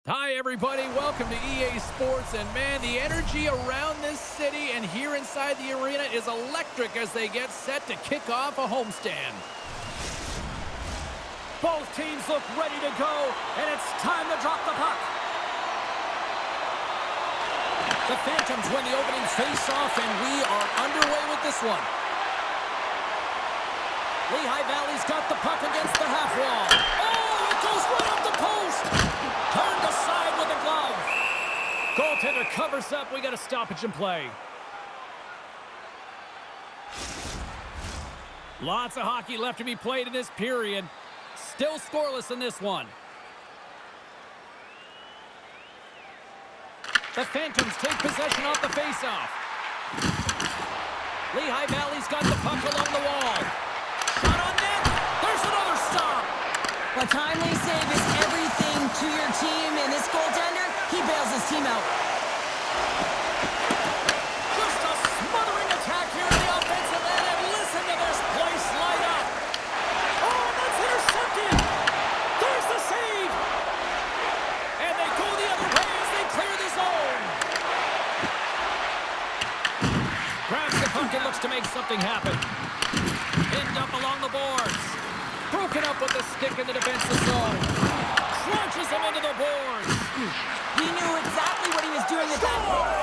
Hi, everybody. Welcome to EA Sports. And, man, the energy around this city and here inside the arena is electric as they get set to kick off a homestand. Both teams look ready to go, and it's time to drop the puck. The Phantoms win the opening face-off, and we are underway with this one. Lehigh Valley's got the puck against the half wall. Oh, it goes right up the post. Turned aside with a glove. Goaltender covers up. We got a stoppage in play. Lots of hockey left to be played in this period. Still scoreless in this one. The Phantoms take possession off the face-off. Lehigh Valley's got the puck along the wall. Shot on net. There's another stop. A timely save is everything to your team, and this goaltender, he bails his team out. Just a smothering attack here in the offensive end, and listen to this place light up. Oh, that's intercepted. There's the save. And they go the other way as they clear the zone. Grabs the puck and looks to make something happen. Pinned up along the boards. Broken up with the stick in the defensive zone. Crunches him into the boards. He knew exactly what he was doing at that point.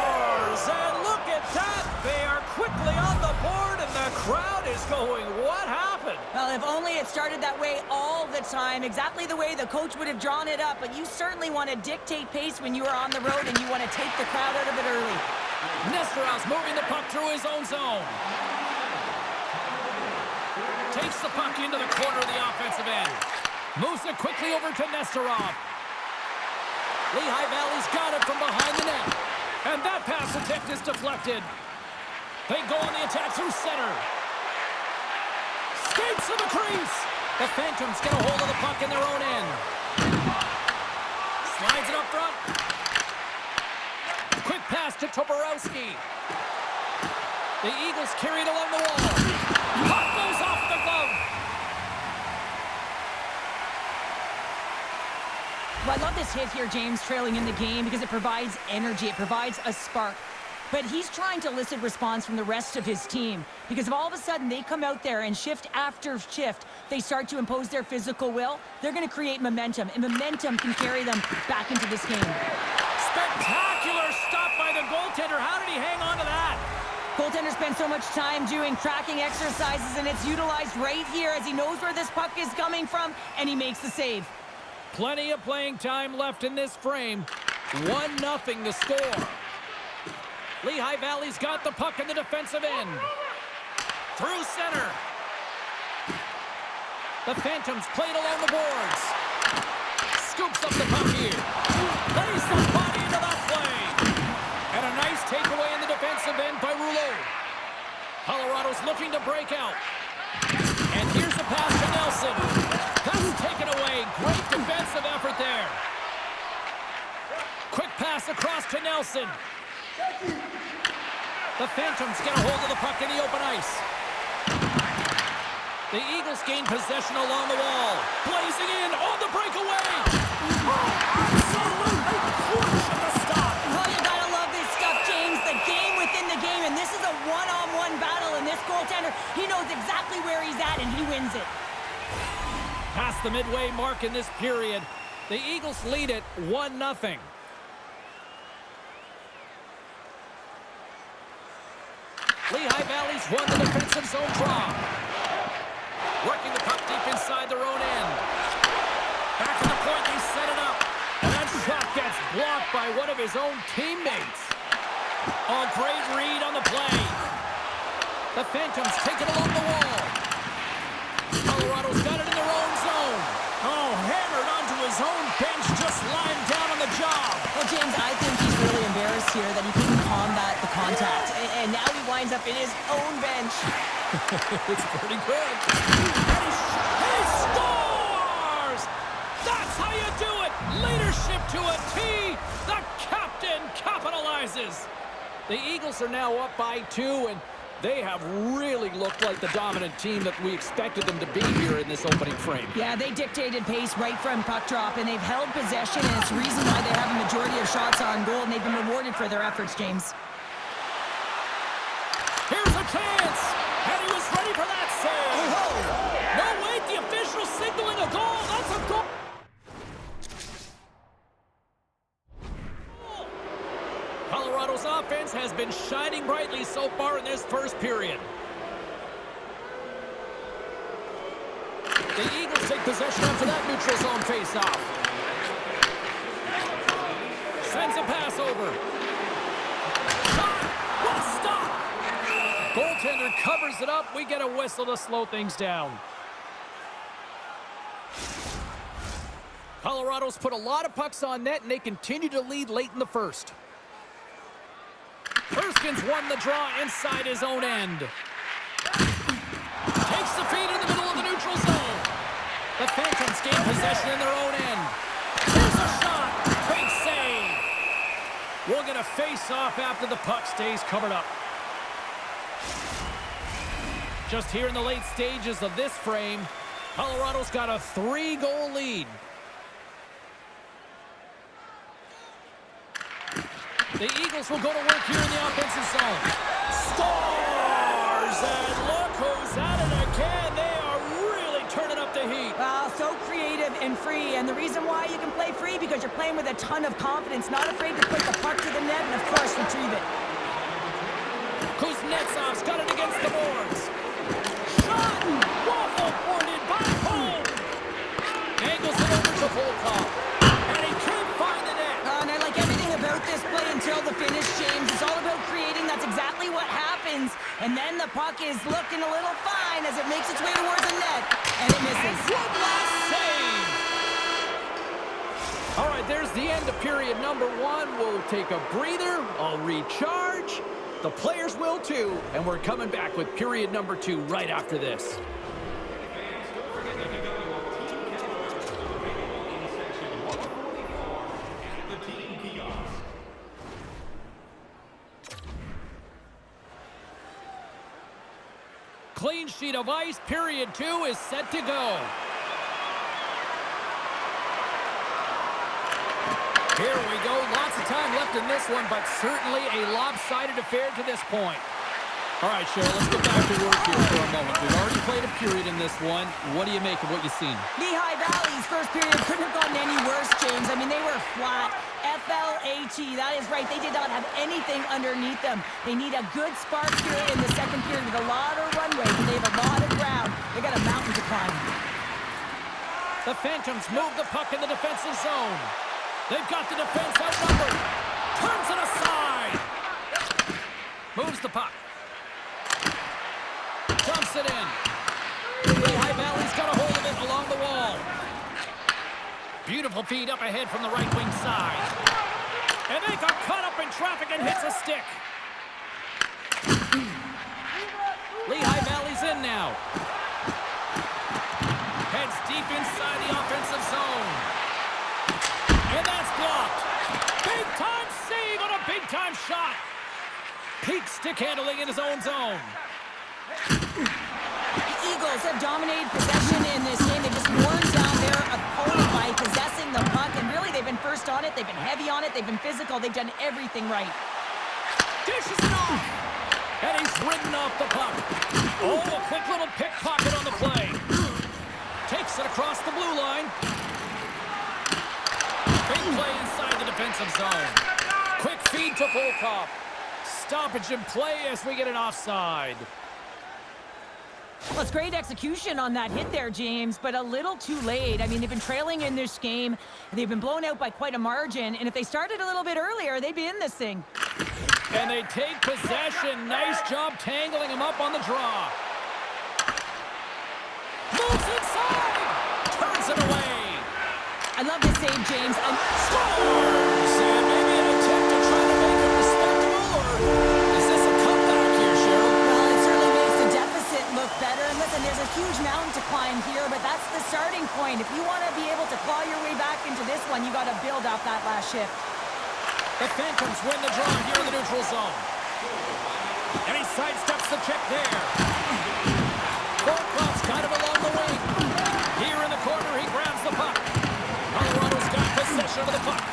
Scores! And look at that. They are quickly on the board, and the crowd is going, what happened? Well, if only it started that way all the time, exactly the way the coach would have drawn it up, but you certainly want to dictate pace when you are on the road, and you want to take the crowd out of it early. Nesterov's moving the puck through his own zone. Takes the puck into the corner of the offensive end. Moves it quickly over to Nesterov. Lehigh Valley's got it from behind the net. And that pass attempt is deflected. They go on the attack through center. Skates to the crease. The Phantoms get a hold of the puck in their own end. Slides it up front. Quick pass to Toporowski. The Eagles carry it along the wall. Puck goes off the glove. Well, I love this hit here, James, trailing in the game, because it provides energy. It provides a spark. But he's trying to elicit response from the rest of his team, because if all of a sudden they come out there and shift after shift, they start to impose their physical will, they're going to create momentum, and momentum can carry them back into this game. Spectacular stop by the goaltender. How did he hang on to that? Goaltender spends so much time doing tracking exercises, and it's utilized right here as he knows where this puck is coming from, and he makes the save. Plenty of playing time left in this frame. 1-0 the score. Lehigh Valley's got the puck in the defensive end. Through center. The Phantoms played along the boards. Scoops up the puck here. Plays the body into that play. And a nice takeaway in the defensive end by Rouleau. Colorado's looking to break out. And here's a pass to Nelson. That's taken away. Great defensive effort there. Quick pass across to Nelson. The Phantoms get a hold of the puck in the open ice. The Eagles gain possession along the wall. Blazing in on the breakaway. Oh, absolutely crushed at the stop. Oh, you gotta love this stuff, James. The game within the game, and this is a one-on-one battle, and this goaltender, he knows exactly where he's at, and he wins it. Past the midway mark in this period, the Eagles lead it 1-0. Lehigh Valley's won the defensive zone draw. Working the puck deep inside their own end. Back to the point, they set it up. And that shot gets blocked by one of his own teammates. A great read on the play. The Phantoms take it along the wall. Colorado's got it in their own zone. Oh, hammered onto his own bench, just lying down on the job. Well, James, I think he's really embarrassed here that he couldn't combat the contact. And now he winds up in his own bench. It's pretty good. He scores! That's how you do it! Leadership to a T. The captain capitalizes. The Eagles are now up by 2, and They have really looked like the dominant team that we expected them to be here in this opening frame. Yeah, they dictated pace right from puck drop, and they've held possession, and it's the reason why they have a majority of shots on goal, and they've been rewarded for their efforts, James. Here's a chance, and he was ready for that save. Oh. No, wait, the official signaling a goal. That's a goal. Colorado's offense has been shining brightly so far in this first period. The Eagles take possession after that neutral zone face-off. Sends a pass over. Shot! What a stop! Goaltender covers it up. We get a whistle to slow things down. Colorado's put a lot of pucks on net, and they continue to lead late in the first. Erskine's won the draw inside his own end. Takes the feed in the middle of the neutral zone. The Phantoms gain possession in their own end. Here's a shot. Great save. We'll get a face-off after the puck stays covered up. Just here in the late stages of this frame, Colorado's got a 3-goal lead. The Eagles will go to work here in the offensive zone. Scores! And look who's at it again. They are really turning up the heat. So creative and free, and the reason why you can play free because you're playing with a ton of confidence, not afraid to put the puck to the net, and of course retrieve it. Kuznetsov's got it against the boards. Shot! Waffle boarded by home. Angles it over to Volkov. And he can't find the net. And I like everything about this play until the finish, James. It's all about creating. That's exactly what happens. And then the puck is looking a little fine as it makes its way towards the net. And it misses. One last save. All right, there's the end of period number 1. We'll take a breather. I'll recharge. The players will too. And we're coming back with period number 2 right after this. Clean sheet of ice, period 2 is set to go. Here we go, lots of time left in this one, but certainly a lopsided affair to this point. All right, Cheryl, let's get back to work here for a moment. We've already played a period in this one. What do you make of what you've seen? Lehigh Valley's first period couldn't have gotten any worse, James. I mean, they were flat. F-L-A-T, that is right. They did not have anything underneath them. They need a good spark here in the second period with a lot of runway. They have a lot of ground. They got a mountain to climb. The Phantoms move the puck in the defensive zone. They've got the defense outnumbered. Turns it aside. Moves the puck. Dumps it in. Lehigh Valley's got a hold of it along the wall. Beautiful feed up ahead from the right wing side. And they got caught up in traffic and hits a stick. Lehigh Valley's in now. Heads deep inside the offensive zone. And that's blocked. Big time save on a big time shot. Peak stick handling in his own zone. The Eagles have dominated possession in this game. They just worn down their opponent by possessing the puck, and really they've been first on it, they've been heavy on it, they've been physical, they've done everything right. Dishes it off, and he's ridden off the puck. Oh, a quick little pickpocket on the play. Takes it across the blue line. Big play inside the defensive zone. Quick feed to Volkov. Stoppage in play as we get an offside. Well, it's great execution on that hit there, James, but a little too late. I mean, they've been trailing in this game. They've been blown out by quite a margin, and if they started a little bit earlier, they'd be in this thing. And they take possession. Nice job tangling him up on the draw. Moves inside. Turns it away. I love this save, James. Scores! And maybe an attempt to try to make it respectable, or is this a comeback here, Cheryl? Well, it certainly makes the deficit look better. And listen, there's a huge mountain to climb here, but that's the starting point. If you want to be able to claw your way back into this one, you got to build off that last shift. The Phantoms win the draw here in the neutral zone. And he sidesteps the check there. Cross kind of along the wing. Here in the corner, he grabs the puck. Colorado's got possession of the puck.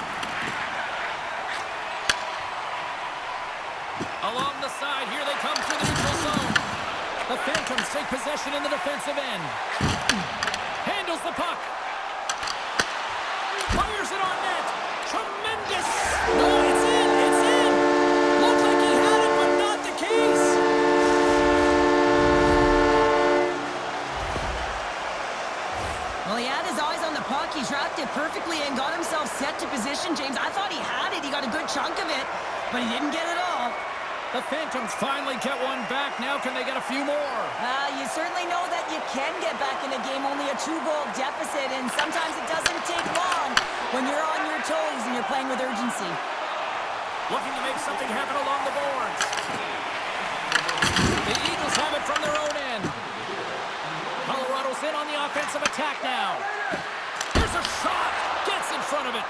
Along the side, here they come through the neutral zone. The Phantoms take possession in the defensive end. Handles the puck. Fires it on net. Tremendous. Oh, it's in. It's in. Looked like he had it, but not the case. Well, he had his eyes on the puck. He tracked it perfectly and got himself set to position, James. I thought he had it. He got a good chunk of it, but he didn't get it all. The Phantoms finally get one back. Now can they get a few more? You certainly know that you can get back in a game, only a 2-goal deficit, and sometimes it doesn't take long when you're on your toes and you're playing with urgency. Looking to make something happen along the boards. The Eagles have it from their own end. Colorado's in on the offensive attack now. Here's a shot. Gets in front of it.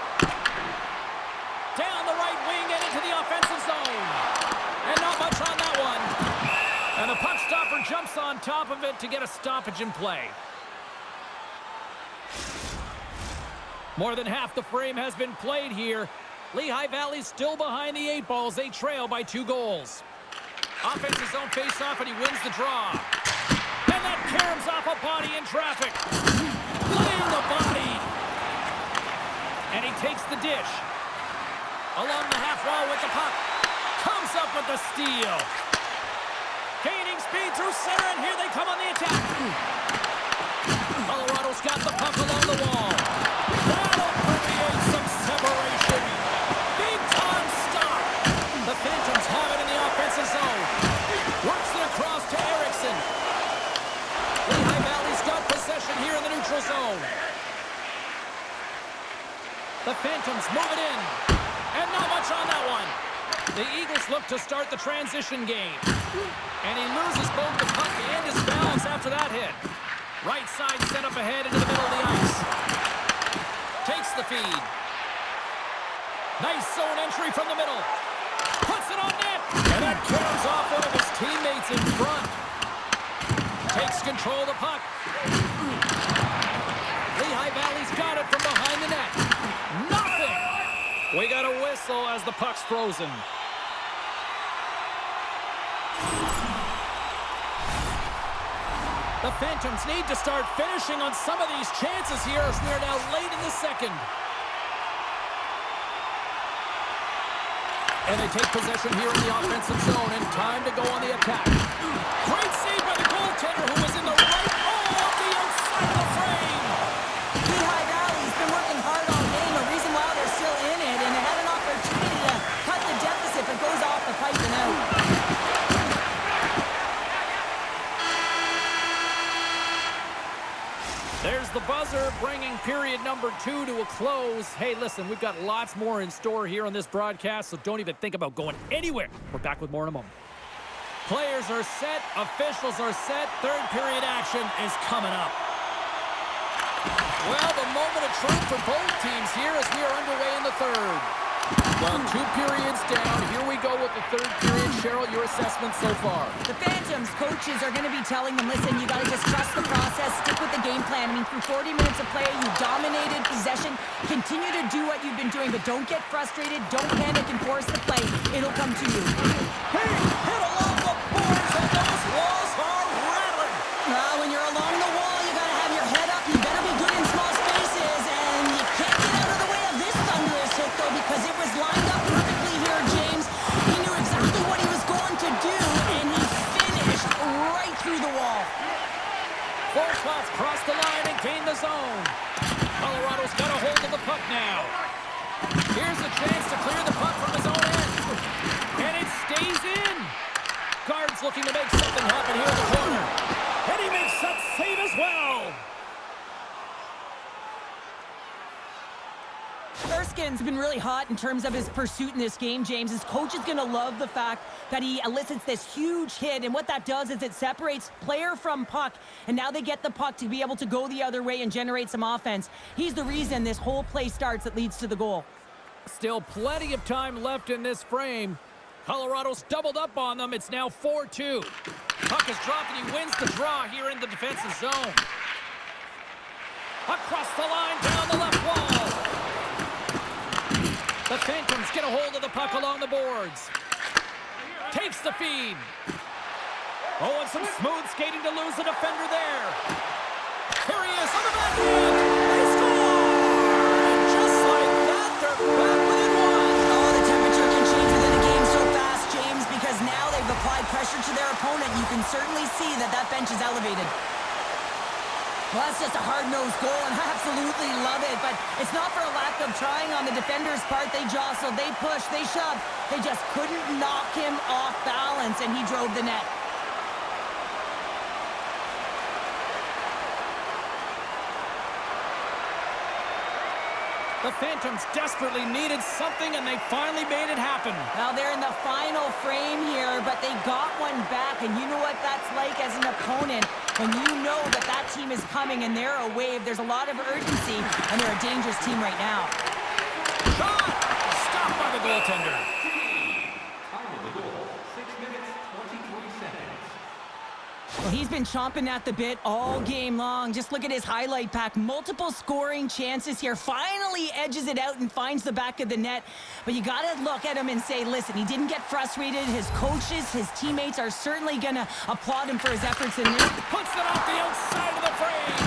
Down the right wing and into the offensive zone. And not much on that one. And the puck stopper jumps on top of it to get a stoppage in play. More than half the frame has been played here. Lehigh Valley's still behind the 8 balls. They trail by 2 goals. Offensive zone face-off, and he wins the draw. And that caroms off a body in traffic. Laying the body. And he takes the dish. Along the half wall with the puck. Comes up with the steal. Gaining speed through center, and here they come on the attack. Colorado's got the puck along the wall. That'll create some separation. Big time stop. The Phantoms have it in the offensive zone. Works it across to Erickson. Lehigh Valley's got possession here in the neutral zone. The Phantoms move it in. And not much on that one. The Eagles look to start the transition game. And he loses both the puck and his balance after that hit. Right side set up ahead into the middle of the ice. Takes the feed. Nice zone entry from the middle. Puts it on net. And that caroms off one of his teammates in front. Takes control of the puck. Lehigh Valley's got it from behind the net. Nothing. We got a whistle as the puck's frozen. The Phantoms need to start finishing on some of these chances here as we are now late in the second. And they take possession here in the offensive zone, and time to go on the attack. Great save by the goaltender, who was in the right off the outside of the frame. Lehigh Valley's been working hard all game, a reason why they're still in it, and they had an opportunity to cut the deficit, but goes off the pipe and out. There's the buzzer, bringing period number 2 to a close. Hey, listen, we've got lots more in store here on this broadcast, so don't even think about going anywhere. We're back with more in a moment. Players are set, officials are set, third period action is coming up. Well, the moment of truth for both teams here as we are underway in the third. Well, 2 periods down. Here we go with the third period. Cheryl, your assessment so far? The Phantoms coaches are going to be telling them, listen, you got to just trust the process, stick with the game plan. I mean, through 40 minutes of play, you dominated possession. Continue to do what you've been doing, but don't get frustrated. Don't panic and force the play. It'll come to you. Hey, hit along the boards, and those walls are rattling. When you're along the wall, you got to have your head up. You better be good in small spaces, and you can't get out of the way of this thunderous hit, though, because it was lined up perfectly here, James. He knew exactly what he was going to do, and he finished right through the wall. 4 shots cross the line and gain the zone. Colorado's got a hold of the puck now. Here's a chance to clear the puck from his own end. And it stays in. Guards looking to make something happen here in the corner. And he makes that save as well. Erskine's been really hot in terms of his pursuit in this game, James. His coach is going to love the fact that he elicits this huge hit, and what that does is it separates player from puck, and now they get the puck to be able to go the other way and generate some offense. He's the reason this whole play starts that leads to the goal. Still plenty of time left in this frame. Colorado's doubled up on them. It's now 4-2. Puck is dropped, and he wins the draw here in the defensive zone. Across the line, down the left wall. The Phantoms get a hold of the puck along the boards. Takes the feed. Oh, and some smooth skating to lose the defender there. Here he is on the backhand. They score! And just like that, they're back within one. Oh, the temperature can change within a game so fast, James, because now they've applied pressure to their opponent. You can certainly see that that bench is elevated. Well, that's just a hard-nosed goal, and I absolutely love it. But it's not for a lack of trying on the defender's part. They jostled, they pushed, they shoved. They just couldn't knock him off balance, and he drove the net. The Phantoms desperately needed something, and they finally made it happen. Well, they're in the final frame here, but they got one back, and you know what that's like as an opponent. When you know that that team is coming and they're a wave, there's a lot of urgency, and they're a dangerous team right now. Shot! Stopped by the goaltender. Well, he's been chomping at the bit all game long. Just look at his highlight pack. Multiple scoring chances here. Finally edges it out and finds the back of the net. But you got to look at him and say, listen, he didn't get frustrated. His coaches, his teammates are certainly going to applaud him for his efforts in this. Puts it off the outside of the frame.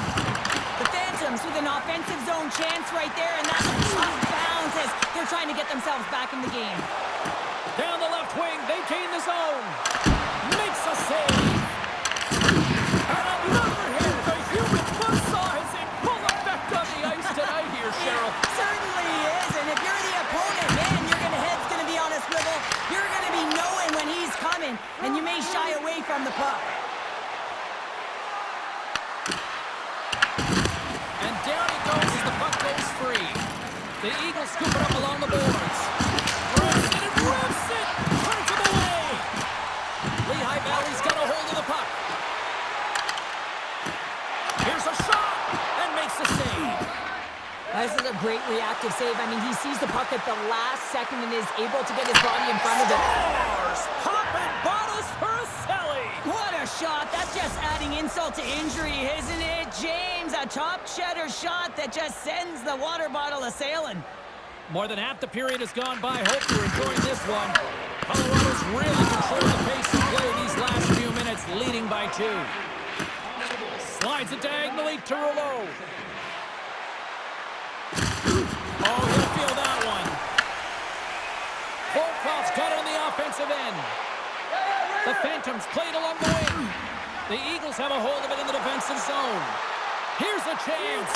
The Phantoms with an offensive zone chance right there, and that's a tough bounce as they're trying to get themselves back in the game. Down the left wing, they gain the zone. Makes a save. And another hit. The human buzzsaw is in full effect on the ice tonight here, Cheryl. It certainly is, and if you're the opponent, man, your head's going to be on a swivel. You're going to be knowing when he's coming, and you may shy away from the puck. And down he goes as the puck goes free. The Eagles scoop it up along the boards. Rips it and rips it. Turns it away. Lehigh Valley's got a hold of the puck. Here's a shot and makes the save. This is a great reactive save. I mean, he sees the puck at the last second and is able to get his body in front of it. Scores! Popping bottles for a celly. What a shot. That's just adding insult to injury, isn't it, James? A top cheddar shot that just sends the water bottle a-sailing. More than half the period has gone by. Hope you're enjoying this one. Colorado's really controlled the pace of play these last few minutes, leading by 2. Slides it diagonally to Rouleau. Oh, he'll feel that one. Volkov's got it on the offensive end. The Phantoms played along the wing. The Eagles have a hold of it in the defensive zone. Here's a chance.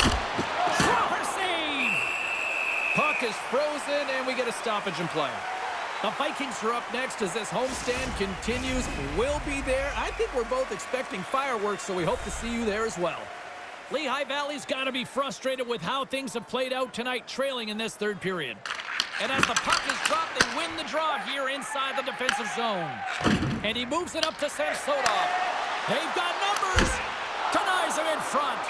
Proper save. Puck is frozen, and we get a stoppage in play. The Vikings are up next as this homestand continues. We'll be there. I think we're both expecting fireworks, so we hope to see you there as well. Lehigh Valley's got to be frustrated with how things have played out tonight, trailing in this third period. And as the puck is dropped, they win the draw here inside the defensive zone. And he moves it up to Samsonov. They've got numbers. Denies him in front.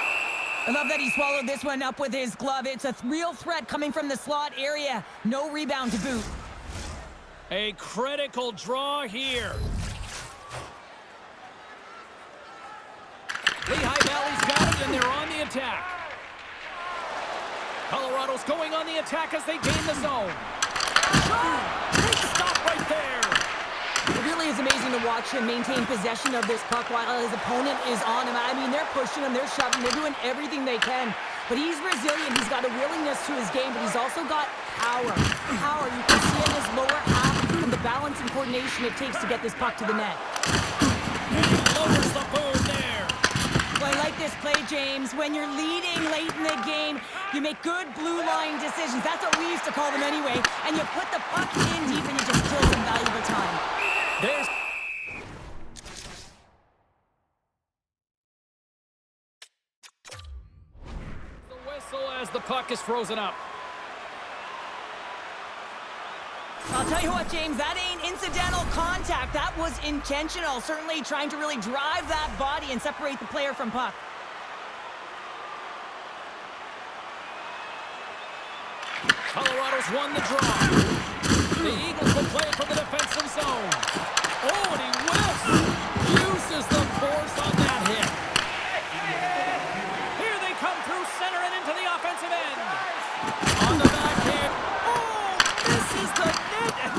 I love that he swallowed this one up with his glove. It's a real threat coming from the slot area. No rebound to boot. A critical draw here. Lehigh Valley's got it, and they're on the attack. Colorado's going on the attack as they gain the zone. Shot! Big stop right there. It really is amazing to watch him maintain possession of this puck while his opponent is on him. I mean, they're pushing him, they're shoving, they're doing everything they can. But he's resilient. He's got a willingness to his game, but he's also got power. Power, you can see in his lower half and the balance and coordination it takes to get this puck to the net. And he lowers the boom there. Well, I like this play, James. When you're leading late in the game, you make good blue line decisions. That's what we used to call them anyway. And you put the puck in deep and you just kill some valuable time. There's the whistle as the puck is frozen up. I'll tell you what, James, that ain't incidental contact. That was intentional. Certainly trying to really drive that body and separate the player from puck. Colorado's won the draw. The Eagles will play it from the defensive zone. Oh, and he whiffs. Uses the force on that hit. Here they come through center and into the offensive end. On the backhand. Oh, this is the net.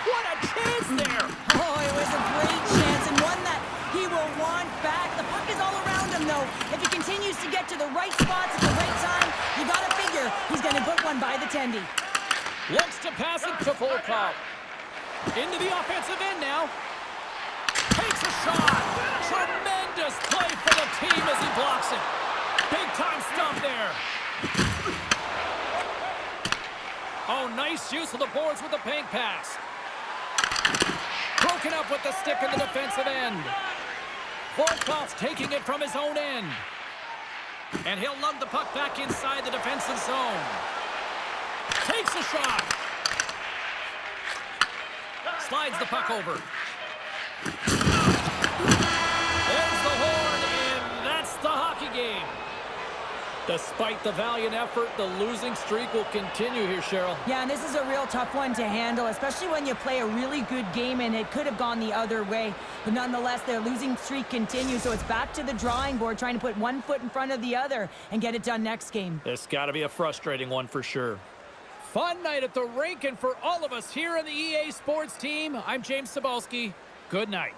What a chance there. Oh, it was a great chance and one that he will want back. The puck is all around him, though. If he continues to get to the right spots at the right time, you got to figure he's going to put one by the tendy. Looks to pass it to Volkov. Into the offensive end now. Takes a shot. Tremendous play for the team as he blocks it. Big time stop there. Oh, nice use of the boards with the pink pass. Broken up with the stick in the defensive end. Volkov's taking it from his own end. And he'll lug the puck back inside the defensive zone. Takes a shot. Slides the puck over. There's the horn, and that's the hockey game. Despite the valiant effort, the losing streak will continue here, Cheryl. Yeah, and this is a real tough one to handle, especially when you play a really good game and it could have gone the other way. But nonetheless, their losing streak continues, so it's back to the drawing board, trying to put one foot in front of the other and get it done next game. This got to be a frustrating one for sure. Fun night at the rink, and for all of us here on the EA Sports team, I'm James Cebulski. Good night.